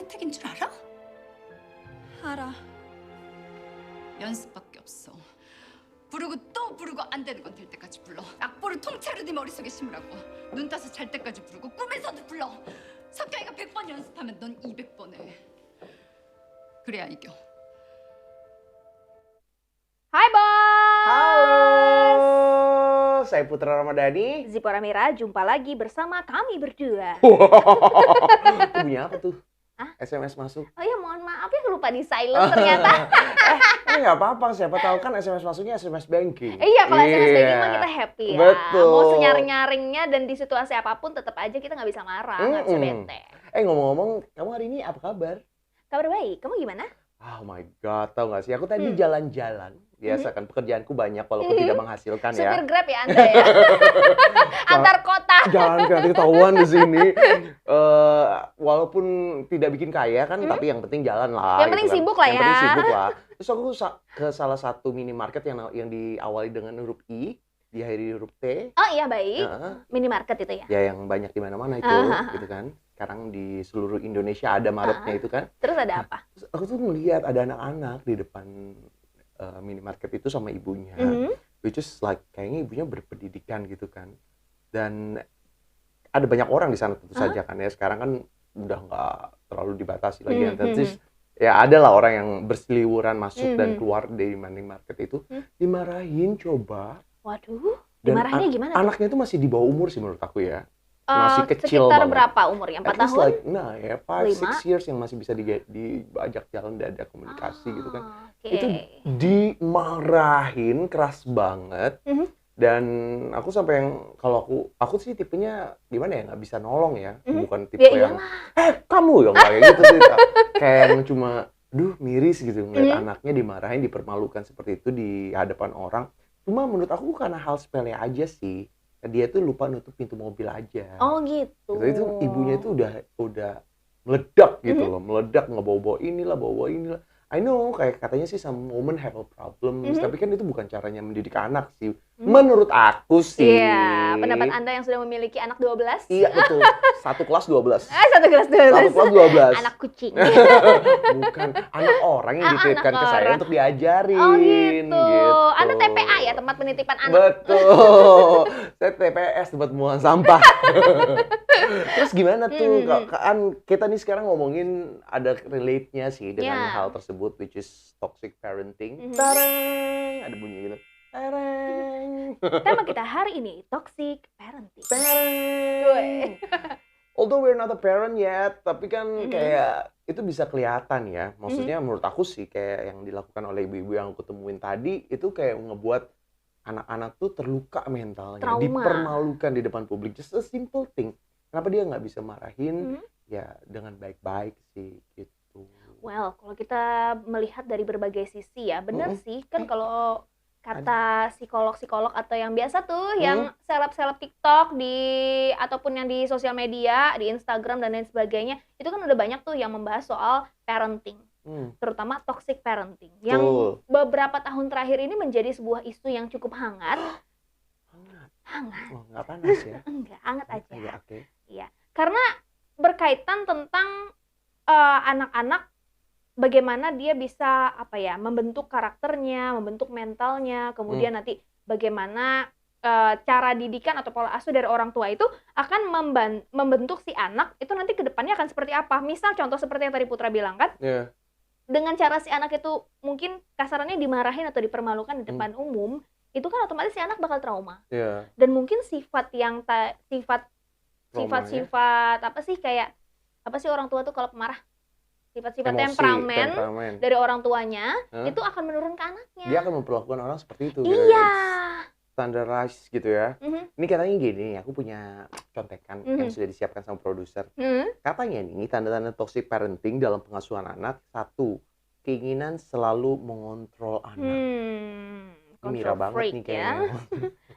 선택인 줄 알아? 알아. 연습밖에 없어. 부르고 또 부르고 안 되는 건 될 때까지 불러. 악보를 통째로 네 머릿속에 심으라고. 눈 떠서 잘 때까지 부르고 꿈에서도 불러. 석경이가 100번 연습하면 넌 200번 해. 그래야 이겨. Hai Bos! Halo, saya Putra Ramadhani. Zipora Mira, jumpa lagi bersama kami berdua. Bunyi apa tuh? Hah? SMS masuk. Oh ya, mohon maaf ya, lupa di silent ternyata. Ini nggak apa-apa, siapa tahu kan SMS masuknya SMS banking. Iya, kalau SMS banking mah kita happy ya. Betul. Mau senyaring-nyaringnya dan di situasi apapun tetap aja kita nggak bisa marah, nggak bisa bete. Ngomong-ngomong, kamu hari ini apa kabar? Kabar baik, kamu gimana? Oh my god, tau gak sih? Aku tadi jalan-jalan. Biasa kan pekerjaanku banyak walaupun tidak menghasilkan ya. Supir Grab ya Anda ya? Antar kota. Jangan nanti ketahuan di sini. Walaupun tidak bikin kaya kan, tapi yang penting jalan lah. Yang penting gitu kan. sibuk lah Yang ya. penting sibuk lah. Terus aku ke salah satu minimarket yang diawali dengan huruf I, diakhiri huruf T. Oh iya baik. Nah, Minimarket itu ya. ya yang banyak di mana-mana itu, gitu kan. Sekarang di seluruh Indonesia ada maretnya itu kan. Terus ada apa? Terus aku tuh melihat ada anak-anak di depan minimarket itu sama ibunya. Which is like kayaknya ibunya berpendidikan gitu kan. Dan ada banyak orang di sana tentu saja kan ya. Sekarang kan udah nggak terlalu dibatasi lagi. Terus ya ada lah orang yang berseliweran masuk dan keluar dari minimarket itu. Dimarahin coba. Waduh, Dan dimarahinnya gimana? Anaknya itu masih di bawah umur sih menurut aku ya. Masih kecil sekitar banget. berapa umurnya? 4 At least tahun? like, nah ya 5-6 years yang masih bisa diajak jalan dan ada komunikasi gitu kan. Okay. Itu dimarahin keras banget. Dan aku sampai yang kalau aku sih tipenya gimana ya, nggak bisa nolong ya. Bukan tipe Ya yang kamu yang kayak gitu sih. Kayak yang cuma miris gitu ngeliat anaknya dimarahin, dipermalukan seperti itu di hadapan orang. Cuma menurut aku karena hal sepele aja sih. Dia tuh lupa nutup pintu mobil aja. Oh gitu. Itu ibunya itu udah meledak gitu loh, meledak ngebawa-bawa inilah, bawa-bawa inilah. I know kayak katanya sih some women have a problem, tapi kan itu bukan caranya mendidik anak sih. Menurut aku sih. Iya, pendapat Anda yang sudah memiliki anak 12? Iya betul. Satu kelas 12. Satu kelas 12. Satu kelas 12. Anak kucing. Bukan, anak orang yang dititipkan anak ke saya orang. untuk diajarin. Oh gitu. Gitu. Anda TPA ya, tempat penitipan anak. Betul. Saya TPS, tempat pembuangan sampah. Terus gimana tuh? Kan kita nih sekarang ngomongin ada relate-nya sih dengan hal tersebut, which is toxic parenting. Tarang! Ada bunyi gitu. Tarang! Tema kita hari ini, toxic parenting. Tarang! Although we're not a parent yet, tapi kan kayak itu bisa kelihatan ya. Maksudnya menurut aku sih kayak yang dilakukan oleh ibu-ibu yang aku temuin tadi, itu kayak ngebuat anak-anak tuh terluka mentalnya, Trauma. dipermalukan di depan publik. Just a simple thing. Kenapa dia nggak bisa marahin ya dengan baik-baik sih gitu. Well, kalau kita melihat dari berbagai sisi ya, benar sih kan kalau kata psikolog-psikolog atau yang biasa tuh, yang seleb-seleb TikTok ataupun yang di sosial media, di Instagram dan lain sebagainya, itu kan udah banyak tuh yang membahas soal parenting. Terutama toxic parenting yang beberapa tahun terakhir ini menjadi sebuah isu yang cukup hangat. Hangat. Oh, nggak panas ya? Enggak, hangat aja. Iya, oke. Iya, karena berkaitan tentang anak-anak, bagaimana dia bisa membentuk karakternya, membentuk mentalnya, kemudian nanti bagaimana cara didikan atau pola asuh dari orang tua itu akan membentuk si anak itu nanti ke depannya akan seperti apa. Misal contoh seperti yang tadi Putra bilang kan, dengan cara si anak itu mungkin kasarannya dimarahin atau dipermalukan di depan umum, itu kan otomatis si anak bakal trauma. Dan mungkin sifat apa sih, kayak apa sih orang tua tuh kalau pemarah, sifat-sifat temperamen dari orang tuanya itu akan menurun ke anaknya. Dia akan memperlakukan orang seperti itu. Iya. Standardized gitu ya. Ini katanya gini, aku punya contekan yang sudah disiapkan sama produser. Katanya nih, tanda-tanda toxic parenting dalam pengasuhan anak. 1, keinginan selalu mengontrol anak. Mira banget nih kayaknya.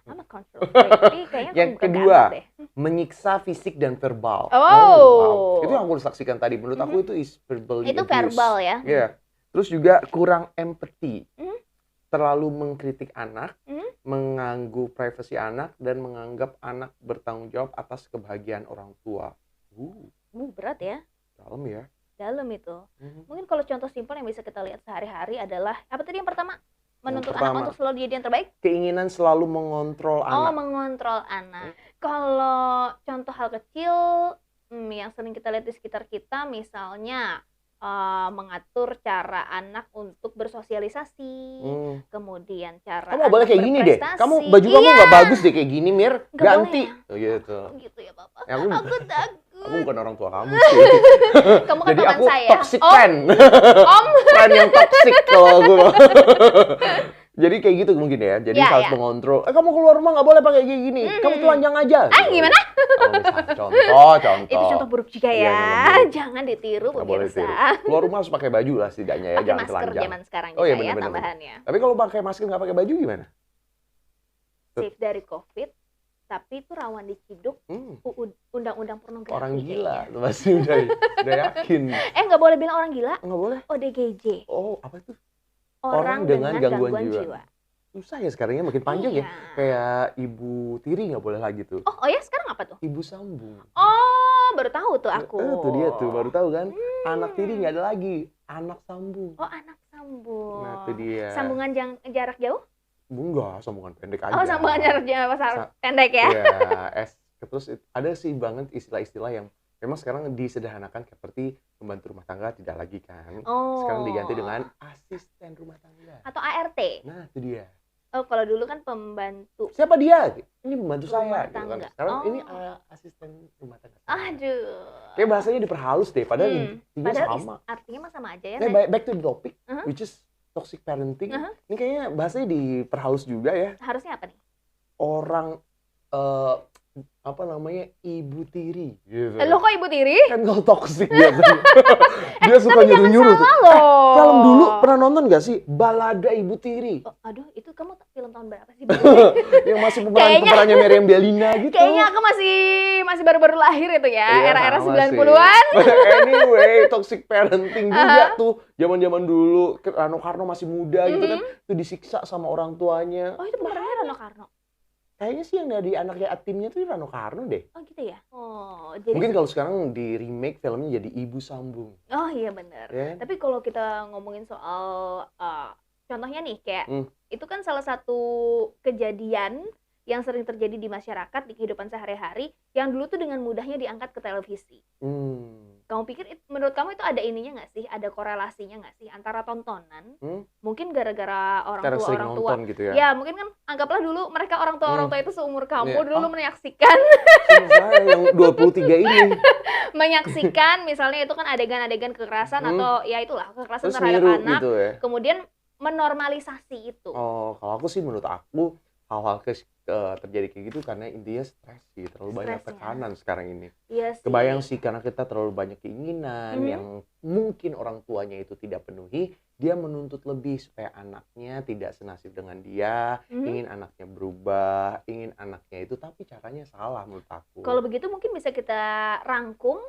Sama control freak. Kayaknya yang kedua, menyiksa fisik dan verbal. Wow. Itu yang aku saksikan tadi. Menurut aku itu is verbally itu abuse. verbal ya. Iya. Terus juga kurang empati. Terlalu mengkritik anak, mengganggu privasi anak, dan menganggap anak bertanggung jawab atas kebahagiaan orang tua. Berat ya. Dalam ya. dalam itu. Mhm. Mungkin kalau contoh simpel yang bisa kita lihat sehari-hari adalah apa tadi yang pertama? Menuntut pertama. anak untuk selalu jadi yang terbaik. Keinginan selalu mengontrol Oh, anak. mengontrol anak. Kalau contoh hal kecil yang sering kita lihat di sekitar kita, misalnya mengatur cara anak untuk bersosialisasi, Hmm. kemudian cara Kamu nggak boleh anak kayak gini deh. berprestasi. Baju kamu Iya, nggak bagus deh kayak gini, Mir. Nggak Ganti. boleh. Oh, gitu. gitu ya Papa. Ya, Aku takut. aku bukan orang tua kamu sih. Kamu kan Jadi teman aku saya. toxic Om, friend. Om. Friend yang toxic kalau aku. Jadi kayak gitu mungkin ya. Jadi Ya, harus ya. mengontrol. Kamu keluar rumah nggak boleh pakai kayak gini. Kamu telanjang aja. Gitu. Gimana? Kalau misalnya contoh. Itu contoh buruk juga Iya, ya. contoh buruk. Jangan ditiru Nggak boleh pemirsa. tiru. Keluar rumah harus pakai baju lah setidaknya ya. Pakai Jangan masker telanjang. zaman sekarang Oh, juga iya, ya bener-bener. tambahannya. Tapi kalau pakai masker nggak pakai baju gimana? Safe dari COVID, tapi itu rawan diciduk undang-undang pornografi. Orang gila. kayaknya. Lu pasti udah yakin. Nggak boleh bilang orang gila. Nggak boleh. ODGJ. Oh, apa itu? Orang dengan gangguan jiwa. Susah ya sekarangnya makin panjang ya. Iya. Kayak ibu tiri nggak boleh lagi tuh. Oh ya sekarang apa tuh? Ibu sambung. Oh, baru tahu tuh aku. Tuh dia tuh baru tahu kan. Anak tiri nggak ada lagi. Anak sambung. Oh, anak sambung. Nah itu dia. Sambungan jarak jauh? Enggak, sambungan pendek aja. Oh, sambungan jarak jauh pendek ya? Iya. Terus ada sih banget istilah-istilah yang memang sekarang disederhanakan seperti pembantu rumah tangga tidak lagi kan. Oh. Sekarang diganti dengan asisten rumah tangga. Atau ART? Nah itu dia. Oh, kalau dulu kan pembantu. Siapa dia? Ini pembantu Rumah saya. Gitu kan. tangga. Sekarang Oh. ini asisten rumah tangga. Aduh. Kayak bahasanya diperhalus deh, padahal intinya Padahal sama. artinya mah sama aja ya. Nah, back to the topic, Uh-huh. which is toxic parenting. Uh-huh. Ini kayaknya bahasanya diperhalus juga ya. Harusnya apa nih? Orang apa namanya, ibu tiri gitu. Lo kok ibu tiri? Kan kalau toxic dia dia suka nyuruh-nyuruh tuh. Loh. Film dulu pernah nonton gak sih Balada Ibu Tiri? Oh, aduh, itu kamu film tahun berapa sih? Yang masih pemerannya Meriam Bellina gitu. Kayaknya aku masih baru-baru lahir itu ya, Iya, era-era sama 90-an. sih. Anyway, toxic parenting juga tuh. Zaman-zaman dulu Rano Karno masih muda gitu kan, tuh disiksa sama orang tuanya. Oh, itu pemerannya Rano Karno. Kayaknya sih yang dari anaknya Atimnya tuh Rano Karno deh. Oh, gitu ya. Oh, jadi Mungkin kalau sekarang di remake filmnya jadi Ibu Sambung. Oh, iya benar. Ya. Tapi kalau kita ngomongin soal contohnya nih kayak itu kan salah satu kejadian yang sering terjadi di masyarakat di kehidupan sehari-hari yang dulu tuh dengan mudahnya diangkat ke televisi. Kamu pikir menurut kamu itu ada ininya nggak sih? Ada korelasinya nggak sih antara tontonan? Mungkin gara-gara Karena sering orang tua. nonton gitu ya. Ya, mungkin kan anggaplah dulu mereka orang tua itu seumur kamu Iya. dulu menyaksikan Saya yang 23 ini. menyaksikan misalnya itu kan adegan-adegan kekerasan atau ya itulah kekerasan Terus terhadap niru anak. gitu ya. Kemudian menormalisasi itu. Oh, kalau aku sih menurut aku hal-hal terjadi kayak gitu karena intinya stres sih, terlalu banyak Stres ya. tekanan sekarang ini. Iya sih. Kebayang sih karena kita terlalu banyak keinginan yang mungkin orang tuanya itu tidak penuhi, dia menuntut lebih supaya anaknya tidak senasib dengan dia, ingin anaknya berubah, ingin anaknya itu, tapi caranya salah menurut aku. Kalau begitu mungkin bisa kita rangkum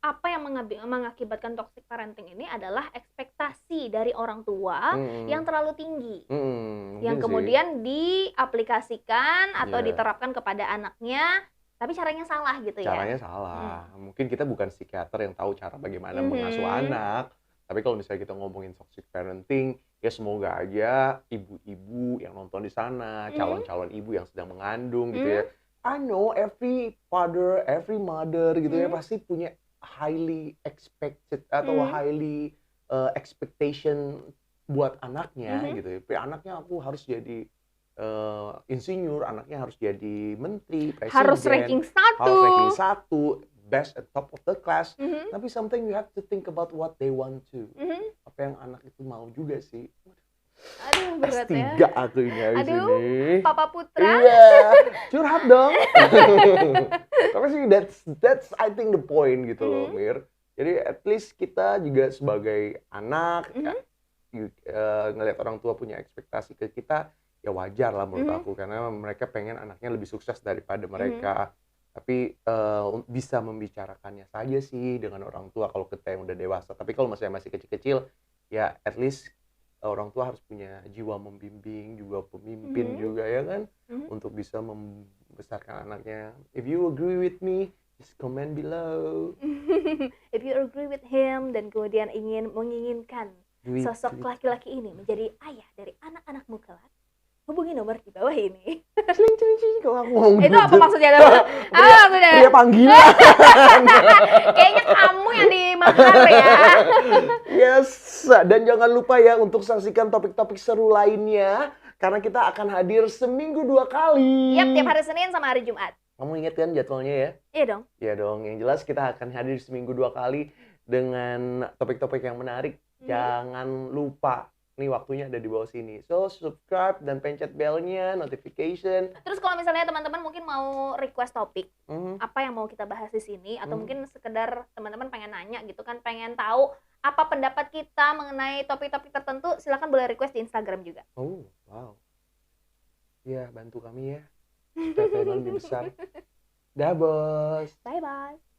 apa yang mengakibatkan toxic parenting ini adalah ekspektasi dari orang tua yang terlalu tinggi. Yang kemudian diaplikasikan atau diterapkan kepada anaknya, tapi caranya salah gitu ya. Caranya salah. Mungkin kita bukan psikiater yang tahu cara bagaimana mengasuh anak. Tapi kalau misalnya kita ngomongin toxic parenting, ya semoga aja ibu-ibu yang nonton di sana, calon-calon ibu yang sedang mengandung gitu ya. I know every father, every mother gitu ya pasti punya highly expected atau highly expectation buat anaknya gitu ya. Anaknya aku harus jadi insinyur, anaknya harus jadi menteri, presiden, harus ranking 1, harus ranking 1, best at top of the class. Tapi something you have to think about what they want to. Apa yang anak itu mau juga sih. Aduh, berat ya. Tiga aku ini habis Aduh, ini. Papa Putra. Iya, curhat dong. Tapi sih that's I think the point gitu loh, Mir. Jadi at least kita juga sebagai anak ngelihat orang tua punya ekspektasi ke kita, ya wajar lah menurut aku karena mereka pengen anaknya lebih sukses daripada mereka. Tapi bisa membicarakannya saja sih dengan orang tua kalau kita yang udah dewasa. Tapi kalau masih kecil-kecil, ya at least orang tua harus punya jiwa membimbing, juga pemimpin juga ya kan, untuk bisa membesarkan anaknya. If you agree with me, Just comment below. If you agree with him dan kemudian menginginkan Tweet, sosok tweet. laki-laki ini menjadi ayah dari anak-anakmu kelak, hubungi nomor di bawah ini. Celing, celing, celing. Kalau aku ngomong Itu gitu. apa maksudnya? Apa maksudnya? Pria panggilan. Kayaknya kamu yang dimakar ya. Yes, dan jangan lupa ya untuk saksikan topik-topik seru lainnya karena kita akan hadir seminggu 2 kali. Yap, tiap hari Senin sama hari Jumat. Kamu ingat kan jadwalnya ya? Iya dong. Ya dong, yang jelas kita akan hadir seminggu 2 kali dengan topik-topik yang menarik. Jangan lupa, nih waktunya ada di bawah sini. So, subscribe dan pencet belnya, notification. Terus kalau misalnya teman-teman mungkin mau request topik, Mhm. apa yang mau kita bahas di sini, atau mungkin sekedar teman-teman pengen nanya gitu kan, pengen tahu apa pendapat kita mengenai topik-topik tertentu, silakan boleh request di Instagram juga. Oh, wow. Ya, bantu kami ya. Supaya lebih besar. Dah, bos. Bye-bye.